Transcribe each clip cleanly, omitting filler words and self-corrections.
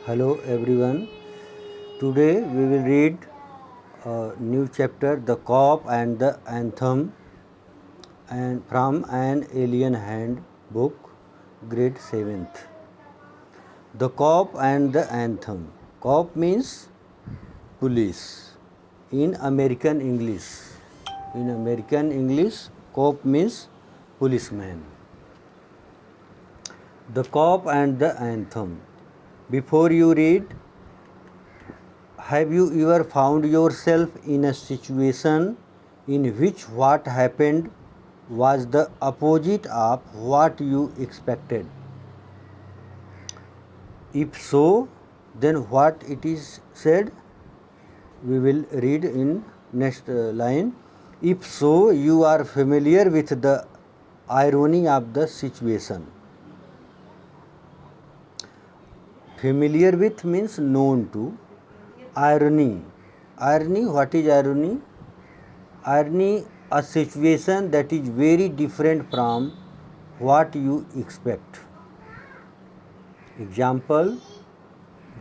Hello everyone. Today we will read a new chapter, The Cop and the Anthem, and from an Alien Handbook, grade 7th. The Cop and the Anthem. Cop means police. In American English, cop means policeman. The Cop and the Anthem. Before you read, have you ever found yourself in a situation in which what happened was the opposite of what you expected? If so, then what it is said? We will read in next line. If so, you are familiar with the irony of the situation. Familiar with means known to. Irony. What is irony? Irony, a situation that is very different from what you expect. Example,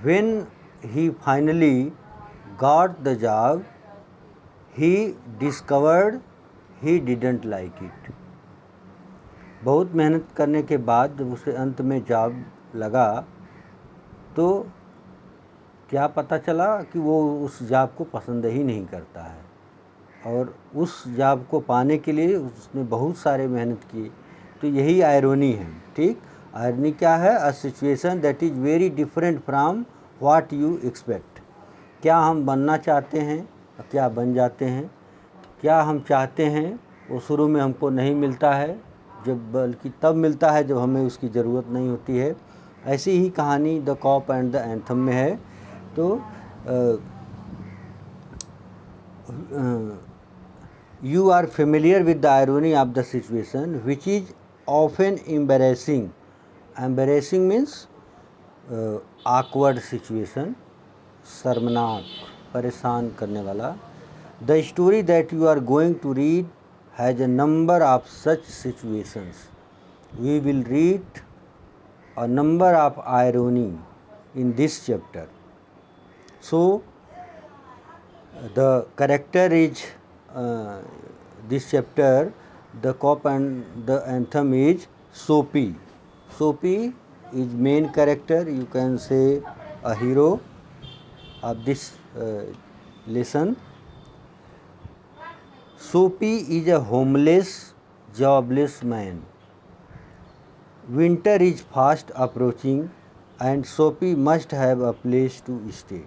when he finally got the job, he discovered he didn't like it. बहुत मेहनत करने के बाद जब उसे अंत में job लगा तो क्या पता चला कि वो उस जॉब को पसंद ही नहीं करता है और उस जॉब को पाने के लिए उसने बहुत सारे मेहनत की। तो यही आयरनी है। ठीक, आयरनी क्या है? A situation that is very different from what you expect. क्या हम बनना चाहते हैं, क्या बन जाते हैं। क्या हम चाहते हैं वो शुरू में हमको नहीं मिलता है, बल्कि तब मिलता है जब हमें उसकी ज़रूरत नहीं होती है। ऐसी ही कहानी the cop and the anthem में है। तो you are familiar with the irony of the situation, which is often embarrassing. Embarrassing means awkward situation, शर्मनाक, परेशान करने वाला. The story that you are going to read has a number of such situations. We will read a number of irony in this chapter. So the character is this chapter, the cop and the anthem is Soapy. Soapy is main character, you can say a hero of this lesson. Soapy is a homeless, jobless man. Winter is fast approaching and Soapy must have a place to stay.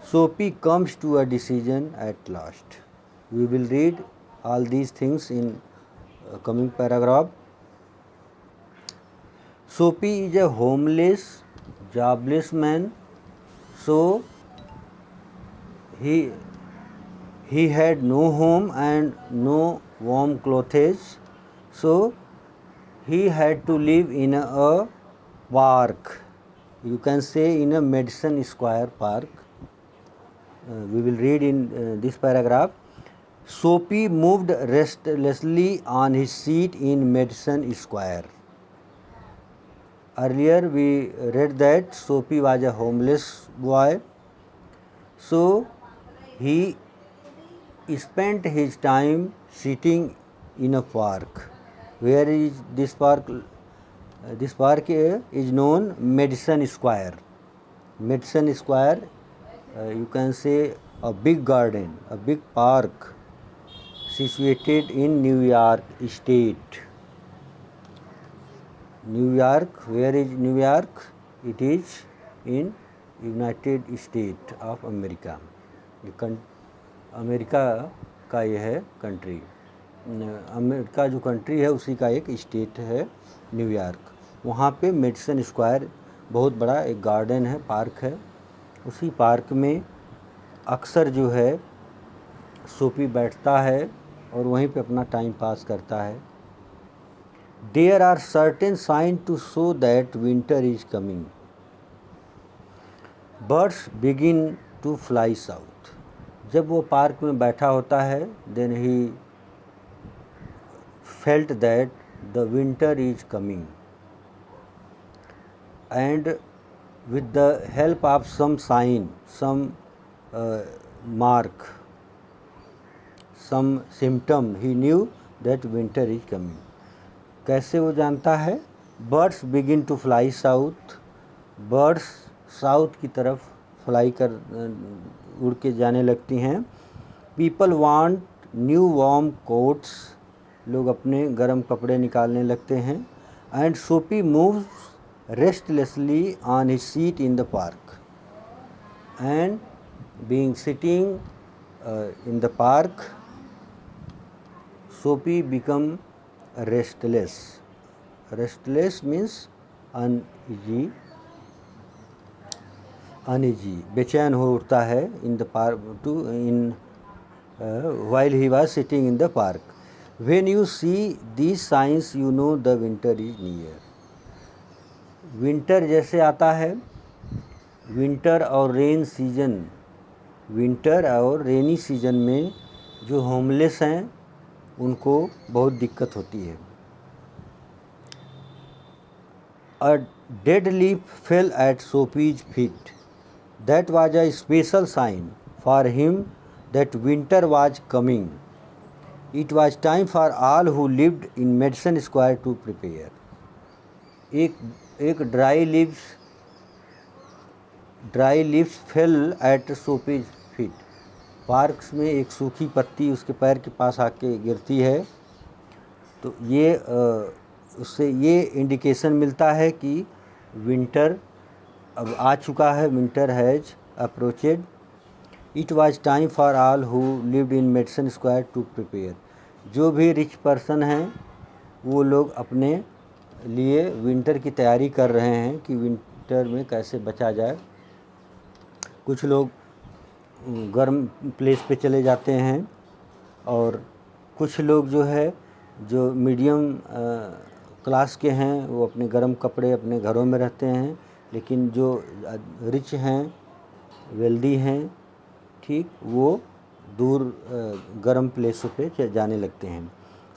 Soapy comes to a decision at last. We will read all these things in coming paragraph. Soapy is a homeless, jobless man. So he had no home and no warm clothes. So he had to live in a park. You can say in a Madison Square Park. We will read in this paragraph. Soapy moved restlessly on his seat in Madison Square. Earlier we read that Soapy was a homeless boy. So he spent his time sitting in a park. Where is this park? This park is known Madison Square. Madison Square, you can say a big garden, a big park situated in New York State. New York, where is New York? It is in United States of America. America का यह है country. America जो country है उसी का एक state है New York. वहाँ पे मेडिसन स्क्वायर बहुत बड़ा एक गार्डन है, पार्क है। उसी पार्क में अक्सर जो है सोपी बैठता है और वहीं पे अपना टाइम पास करता है। There are certain signs to show that winter is coming. Birds begin to fly south. जब वो पार्क में बैठा होता है, then he felt that the winter is coming and with the help of some sign, some mark, some symptom, he knew that winter is coming. कैसे वो जानता है? Birds begin to fly south. Birds south की तरफ fly कर उड़ के जाने लगती हैं. People want new warm coats. लोग अपने गर्म कपड़े निकालने लगते हैं. And Soapy moves restlessly on his seat in the park. And being sitting in the park, Soapy become restless. Restless means uneasy. बेचैन हो उठता है in the park while he was sitting in the park. When you see these signs, you know the winter is near. Winter जैसे आता है, winter और rainy season में जो होमलेस हैं उनको बहुत दिक्कत होती है. A dead leaf fell at Soapy's feet. That was a special sign for him that winter was coming. It was time for all who lived in Madison Square to prepare. एक dry leaves fell at Soapy's feet. Parks में एक सूखी पत्ती उसके पैर के पास आके गिरती है. तो ये उससे ये इंडिकेशन मिलता है कि विंटर अब आ चुका है. Winter has approached. It was time for all who lived in Madison Square to prepare. जो भी रिच पर्सन हैं वो लोग अपने लिए विंटर की तैयारी कर रहे हैं कि विंटर में कैसे बचा जाए. कुछ लोग गर्म प्लेस पे चले जाते हैं और कुछ लोग जो है जो मीडियम क्लास के हैं वो अपने गर्म कपड़े अपने घरों में रहते हैं. लेकिन जो रिच हैं, वेल्दी हैं, ठीक, वो दूर गर्म प्लेसों पे जाने लगते हैं.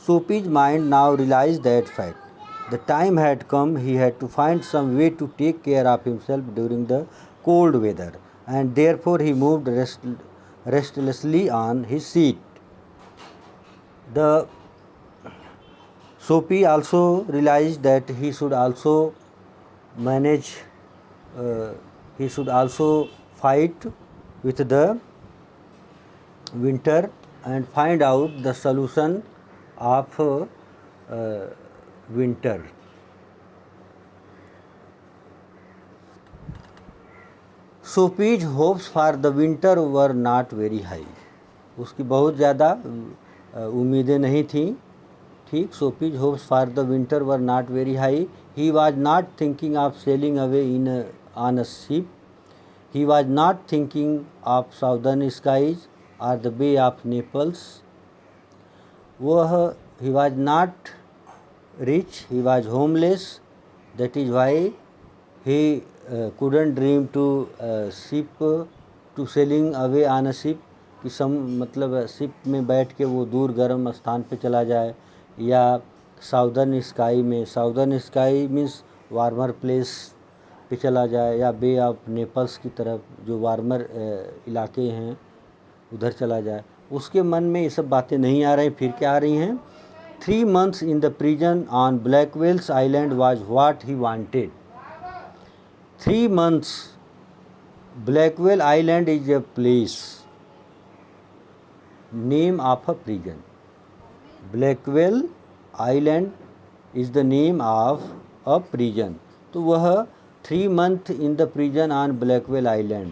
Soapy's mind now realise that fact. The time had come. He had to find some way to take care of himself during the cold weather, and therefore he moved restlessly on his seat. The Soapy also realized that he should also manage. He should also fight with the winter and find out the solution of winter. Soapy's hopes for the winter were not very high. उसकी बहुत ज़्यादा उम्मीदें नहीं थी. ठीक. Soapy's hopes for the winter were not very high. He was not thinking of sailing away on a ship. He was not thinking of southern skies or the Bay of Naples. He was not rich, he was homeless. That is why he couldn't dream to sailing away on a ship. कि मतलब ship में बैठ के वो दूर गर्म स्थान पे चला जाए या साउदर्न स्काई में, southern sky means warmer place पे चला जाए या बे ऑफ नेपल्स की तरफ जो वार्मर इलाके हैं उधर चला जाए. उसके मन में ये सब बातें नहीं आ रही. फिर क्या आ रही हैं? 3 months in the prison on Blackwell's Island was what he wanted. 3 months. Blackwell Island is a place, name of a prison. Blackwell Island is the name of a prison. तो वह 3 months in the prison on Blackwell Island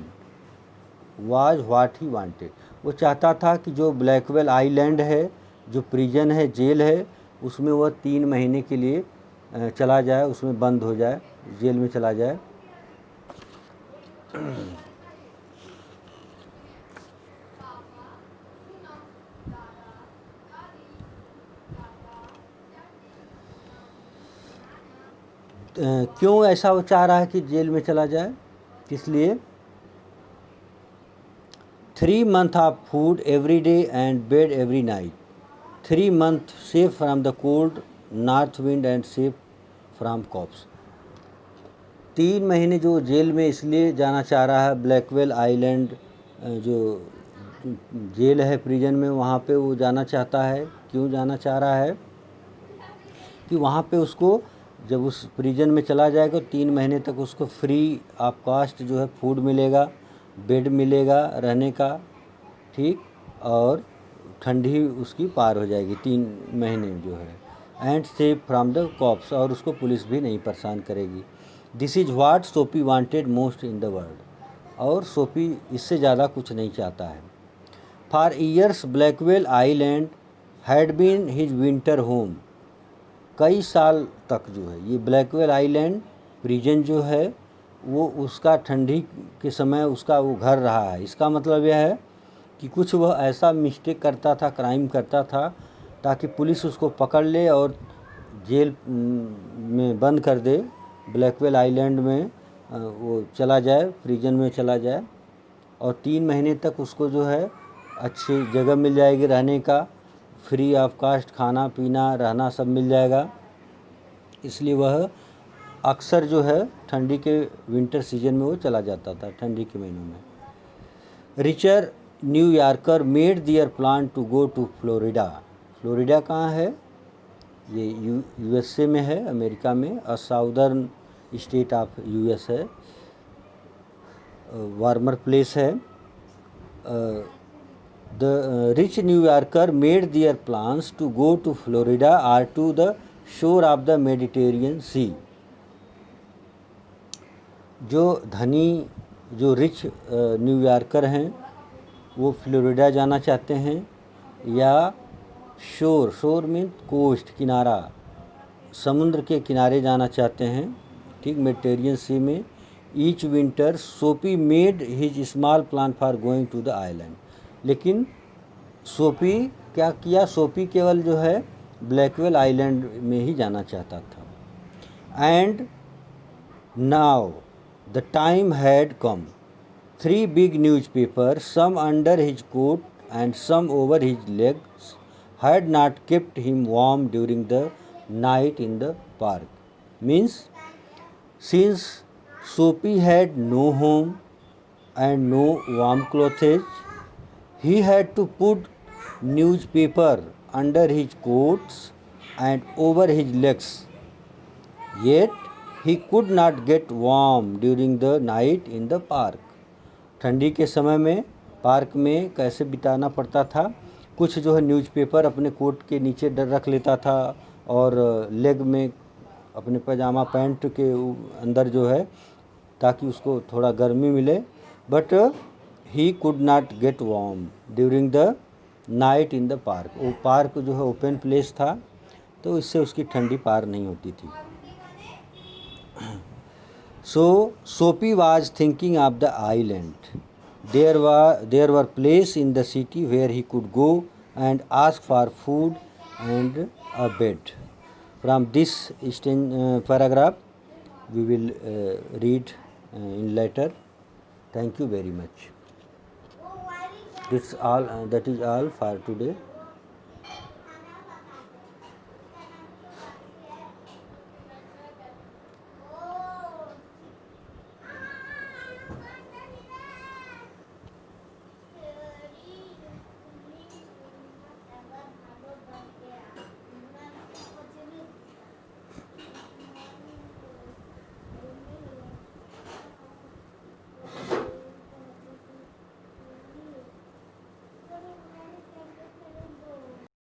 was what he wanted. वो चाहता था कि जो Blackwell island है, जो prison है, जेल है, उसमें वह 3 महीने के लिए चला जाए, उसमें बंद हो जाए, जेल में चला जाए. क्यों ऐसा वो चाह रहा है कि जेल में चला जाए? किस लिए? 3 months of food every day and bed every night. 3 months safe from the cold north wind and safe from cops. 3 महीने जो जेल में इसलिए जाना चाह रहा है, ब्लैकवेल आइलैंड जो जेल है प्रिजन में, वहाँ पे वो जाना चाहता है। क्यों जाना चाह रहा है? कि वहाँ पे उसको जब उस प्रिजन में चला जाएगा 3 महीने तक उसको फ्री ऑफ कॉस्ट जो है फूड मिलेगा, बेड मिलेगा रहने का, ठीक, और ठंडी उसकी पार हो जाएगी 3 महीने जो है। And safe from the cops, और उसको पुलिस भी नहीं परेशान करेगी। This is what Soapy wanted most in the world, और सोपी इससे ज़्यादा कुछ नहीं चाहता है। For years Blackwell Island had been his winter home, कई साल तक जो है ये ब्लैकवेल आइलैंड प्रिजन जो है वो उसका ठंडी के समय उसका वो घर रहा है। इसका मतलब यह है कि कुछ वह ऐसा मिस्टेक करता था, क्राइम करता था, ताकि पुलिस उसको पकड़ ले और जेल में बंद कर दे, ब्लैकवेल आइलैंड में वो चला जाए, प्रिजन में चला जाए, और 3 महीने तक उसको जो है अच्छी जगह मिल जाएगी रहने का, फ्री ऑफ कास्ट खाना पीना रहना सब मिल जाएगा। इसलिए वह अक्सर जो है ठंडी के विंटर सीजन में वो चला जाता था, ठंडी के महीनों में। Richer New Yorker made their plan to go to Florida. Florida कहाँ है? ये यूएसए में है, अमेरिका में, a southern state of US है, वार्मर प्लेस है। The rich New Yorker made their plans to go to Florida or to the shore of the Mediterranean sea. जो धनी, जो रिच न्यूयॉर्कर हैं वो फ्लोरिडा जाना चाहते हैं, या शोर, शोर मीन कोस्ट, किनारा, समुद्र के किनारे जाना चाहते हैं, ठीक, मेडिटेरियन सी में। Each winter Soapy made his small plan for going to the island. लेकिन सोपी क्या किया? सोपी केवल जो है ब्लैकवेल आइलैंड में ही जाना चाहता था। And now the time had come. 3 big newspapers, some under his coat and some over his legs, had not kept him warm during the night in the park. Means, since Soapy had no home and no warm clothes, he had to put newspaper under his coats and over his legs. Yet he could not get warm during the night in the park. ठंडी के समय में park में कैसे बिताना पड़ता था? कुछ जो है न्यूज़पेपर अपने कोट के नीचे रख लेता था, और लेग में अपने पजामा पैंट के अंदर जो है, ताकि उसको थोड़ा गर्मी मिले। But he could not gate warm during the night in the park. वो पार्क जो है ओपन प्लेस था, तो इससे उसकी ठंडी पार नहीं होती थी। So Soapy was thinking of the island. There were places in the city where he could go and ask for food and a bed. From this paragraph we will read in later. Thank you very much. That is all for today.